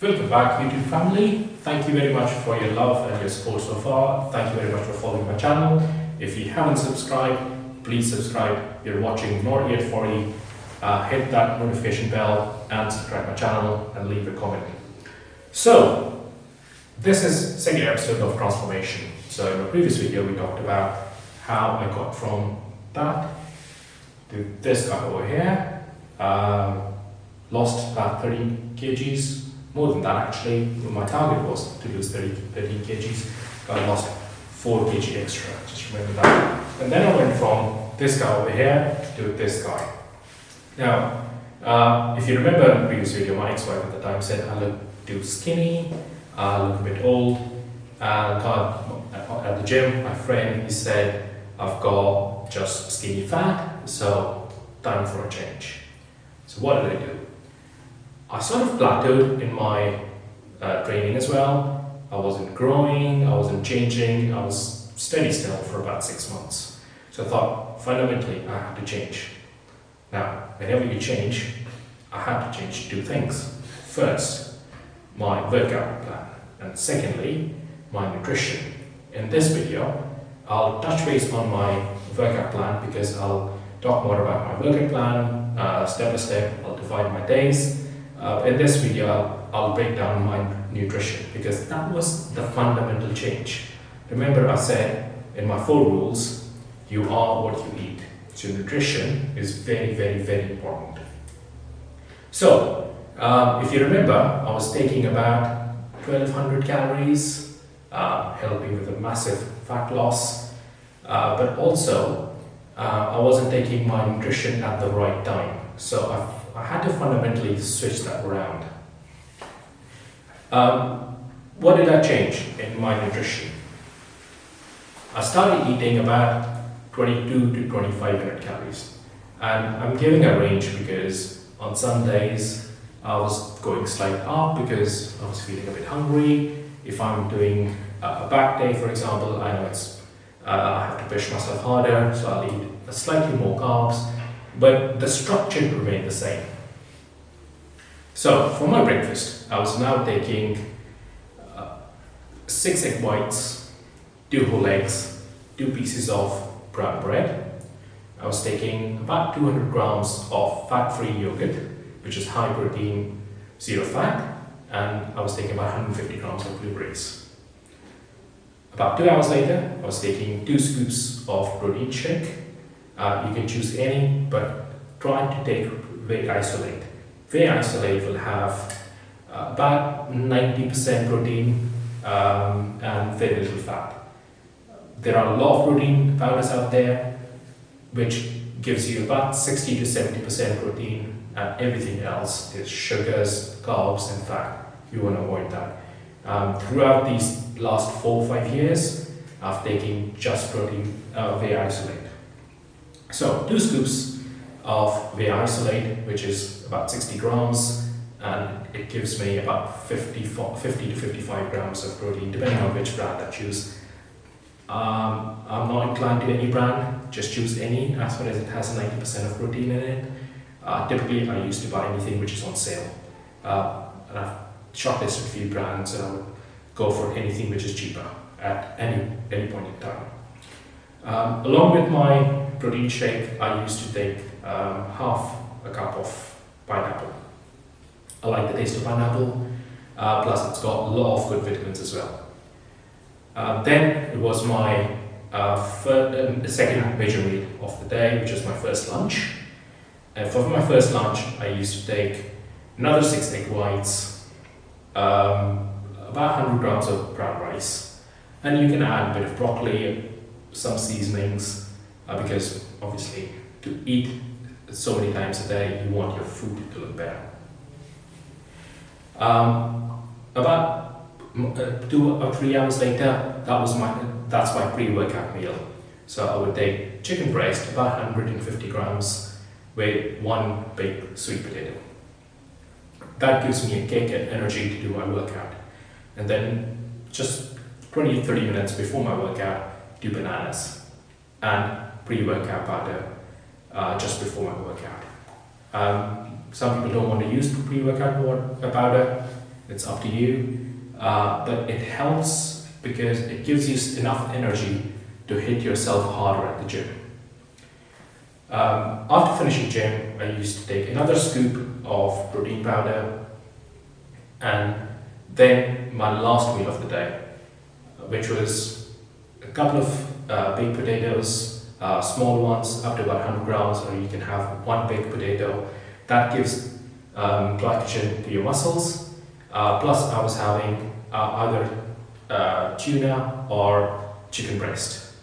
Welcome back, YouTube family. Thank you very much for your love and your support so far. Thank you very much for following my channel. If you haven't subscribed, please subscribe. You're watching Not Yet 40. Hit that notification bell and subscribe my channel and leave a comment. So, this is second episode of transformation. So in the previous video, we talked about how I got from that to this guy over here. Lost about 30 kgs. More than that actually. My target was to lose 13 kgs. I lost 4 kg extra, just remember that. And then I went from this guy over here to this guy. Now, if you remember in the previous video, my ex-wife at the time said I look too skinny, I look a bit old. At the gym, my friend, he said, I've got just skinny fat, so time for a change. So what did I do? I sort of plateaued in my training as well. I wasn't growing, I wasn't changing, I was steady still for about 6 months. So I thought, fundamentally, I have to change. Now, whenever you change, I have to change 2 things. First, my workout plan, and secondly, my nutrition. In this video, I'll touch base on my workout plan because I'll talk more about my workout plan, step by step, I'll divide my days. In this video, I'll break down my nutrition because that was the fundamental change. Remember I said in my 4 rules, you are what you eat. So nutrition is very, very, very important. So, if you remember, I was taking about 1200 calories, helping with a massive fat loss, but also I wasn't taking my nutrition at the right time. So I had to fundamentally switch that around. What did I change in my nutrition? I started eating about 22 to 2500 calories. And I'm giving a range because on some days I was going slightly up because I was feeling a bit hungry. If I'm doing a back day, for example, I know I have to push myself harder, so I'll eat slightly more carbs. But the structure remained the same. So for my breakfast, I was now taking 6 egg whites, 2 whole eggs, 2 pieces of brown bread. I was taking about 200 grams of fat-free yogurt, which is high protein, 0 fat, and I was taking about 150 grams of blueberries. About 2 hours later, I was taking 2 scoops of protein shake. You can choose any, but try to take Whey Isolate. Whey Isolate will have about 90% protein and very little fat. There are a lot of protein powders out there, which gives you about 60 to 70% protein, and everything else is sugars, carbs, and fat. You want to avoid that. Throughout these last 4 or 5 years, I've taken just protein Whey Isolate. So 2 scoops of Whey Isolate, which is about 60 grams, and it gives me about 50 to 55 grams of protein, depending on which brand I choose. I'm not inclined to any brand, just choose any as far as it has 90% of protein in it. Typically, I used to buy anything which is on sale. And I've shortlisted a few brands, and I would go for anything which is cheaper at any point in time. Along with my protein shake, I used to take half a cup of pineapple. I like the taste of pineapple, plus it's got a lot of good vitamins as well. Then it was my second major meal of the day, which is my first lunch. And for my first lunch, I used to take another 6 egg whites, about 100 grams of brown rice, and you can add a bit of broccoli, some seasonings, because obviously to eat so many times a day, you want your food to look better. About 2 or 3 hours later, that's my pre-workout meal. So I would take chicken breast, about 150 grams, with 1 big sweet potato. That gives me a kick and energy to do my workout. And then just 20 to 30 minutes before my workout, 2 bananas and pre-workout powder just before my workout. Some people don't want to use pre-workout powder. It's up to you, but it helps because it gives you enough energy to hit yourself harder at the gym. After finishing gym, I used to take another scoop of protein powder, and then my last meal of the day, which was a couple of baked potatoes, small ones up to about 100 grams, or you can have one baked potato. That gives glycogen to your muscles. Plus I was having either tuna or chicken breast.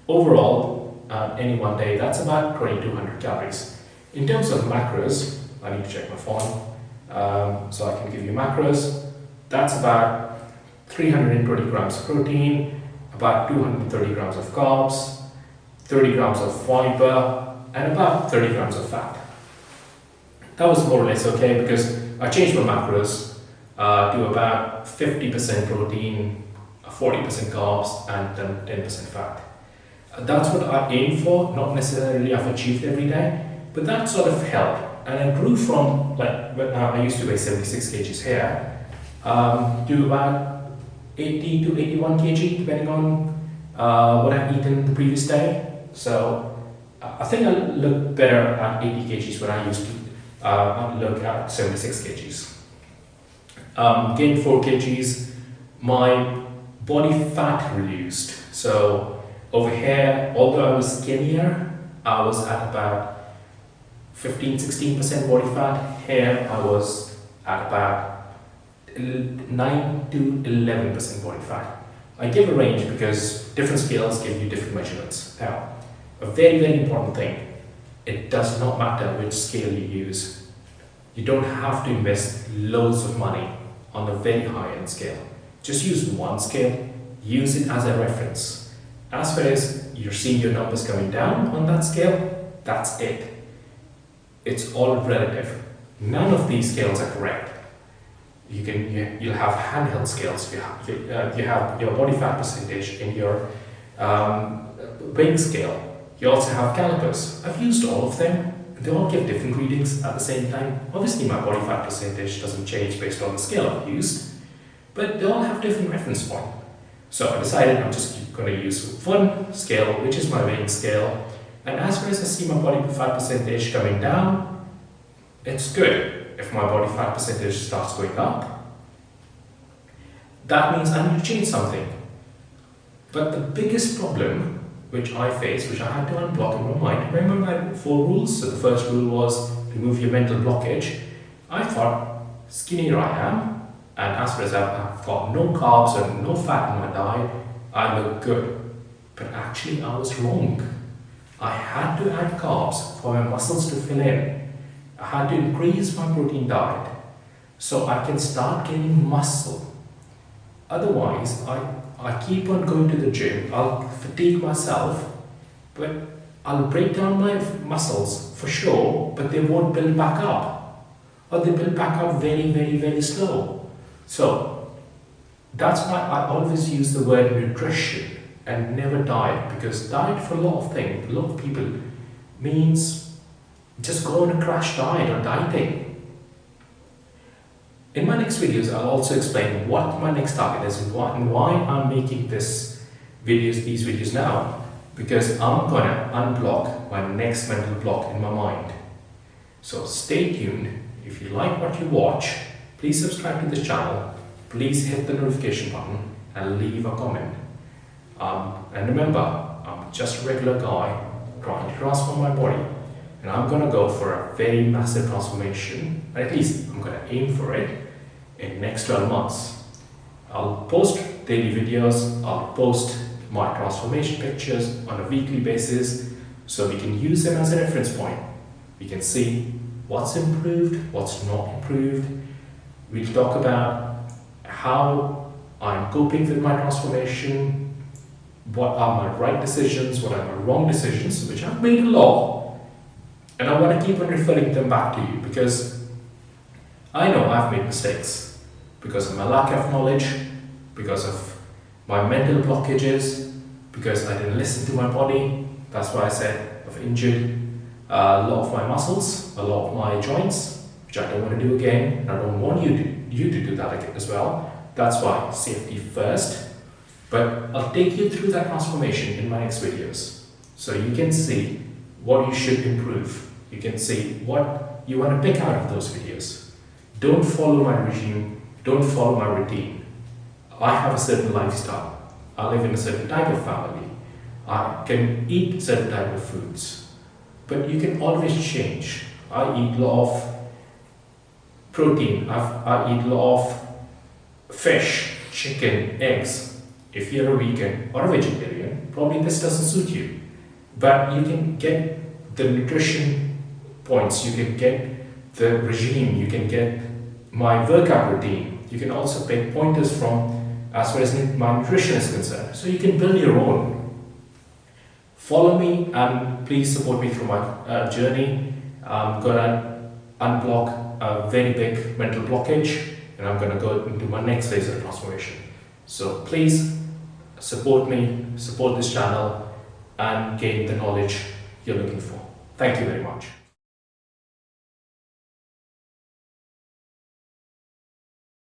Overall, any one day, that's about 2200 calories. In terms of macros, I need to check my phone, so I can give you macros. That's about 320 grams of protein, about 230 grams of carbs, 30 grams of fiber, and about 30 grams of fat. That was more or less okay because I changed my macros to about 50% protein, 40% carbs, and then 10% fat. That's what I aim for, not necessarily I've achieved every day, but that sort of helped. And I grew from, like, when I used to weigh 76 kgs here, to about 80 to 81 kg, depending on what I've eaten the previous day. So I think I look better at 80 kgs when I used to look at 76 kgs. Gained 4 kgs, my body fat reduced. So over here, although I was skinnier, I was at about 15-16% body fat. Here I was at about 9 to 11% body fat. I give a range because different scales give you different measurements. Now, a very, very important thing, it does not matter which scale you use. You don't have to invest loads of money on a very high-end scale. Just use one scale, use it as a reference. As far as you're seeing your numbers coming down on that scale, that's it. It's all relative. None of these scales are correct. You'll have handheld scales. You have your body fat percentage in your weighing scale. You also have calipers. I've used all of them. They all give different readings at the same time. Obviously, my body fat percentage doesn't change based on the scale I've used, but they all have different reference point. So I decided I'm just going to use one scale, which is my weighing scale. And as far as I see my body fat percentage coming down, it's good. If my body fat percentage starts going up, that means I need to change something. But the biggest problem which I faced, which I had to unblock in my mind, remember my 4 rules? So the first rule was remove your mental blockage. I thought, skinnier I am, and as far as I've got no carbs and no fat in my diet, I look good. But actually I was wrong. I had to add carbs for my muscles to fill in. I had to increase my protein diet so I can start gaining muscle. Otherwise, I keep on going to the gym, I'll fatigue myself, but I'll break down my muscles for sure, but they won't build back up. Or they build back up very, very, very slow. So that's why I always use the word nutrition and never diet, because diet for a lot of people means just go on a crash diet or dieting. In my next videos, I'll also explain what my next target is and why I'm making these videos now, because I'm gonna unblock my next mental block in my mind. So stay tuned. If you like what you watch, please subscribe to this channel, please hit the notification button and leave a comment. And remember, I'm just a regular guy trying to transform my body, and I'm going to go for a very massive transformation, or at least I'm going to aim for it in the next 12 months. I'll post daily videos, I'll post my transformation pictures on a weekly basis so we can use them as a reference point. We can see what's improved, what's not improved. We'll talk about how I'm coping with my transformation, what are my right decisions, what are my wrong decisions, which I've made a lot, and I want to keep on referring them back to you because I know I've made mistakes because of my lack of knowledge, because of my mental blockages, because I didn't listen to my body. That's why I said I've injured a lot of my muscles, a lot of my joints, which which I don't want to do again, and I don't want you to do that again as well. That's why safety first. But I'll take you through that transformation in my next videos, so you can see what you should improve. You can see what you want to pick out of those videos. Don't follow my regime, don't follow my routine. I have a certain lifestyle. I live in a certain type of family. I can eat certain type of foods. But you can always change. I eat a lot of protein. I eat a lot of fish, chicken, eggs. If you're a vegan or a vegetarian, probably this doesn't suit you. But you can get the nutrition points, you can get the regime, you can get my workout routine. You can also pick pointers from as far as my nutrition is concerned. So you can build your own. Follow me and please support me through my journey. I'm gonna unblock a very big mental blockage, and I'm gonna go into my next phase of transformation. So please support me, support this channel, and gain the knowledge you're looking for. Thank you very much.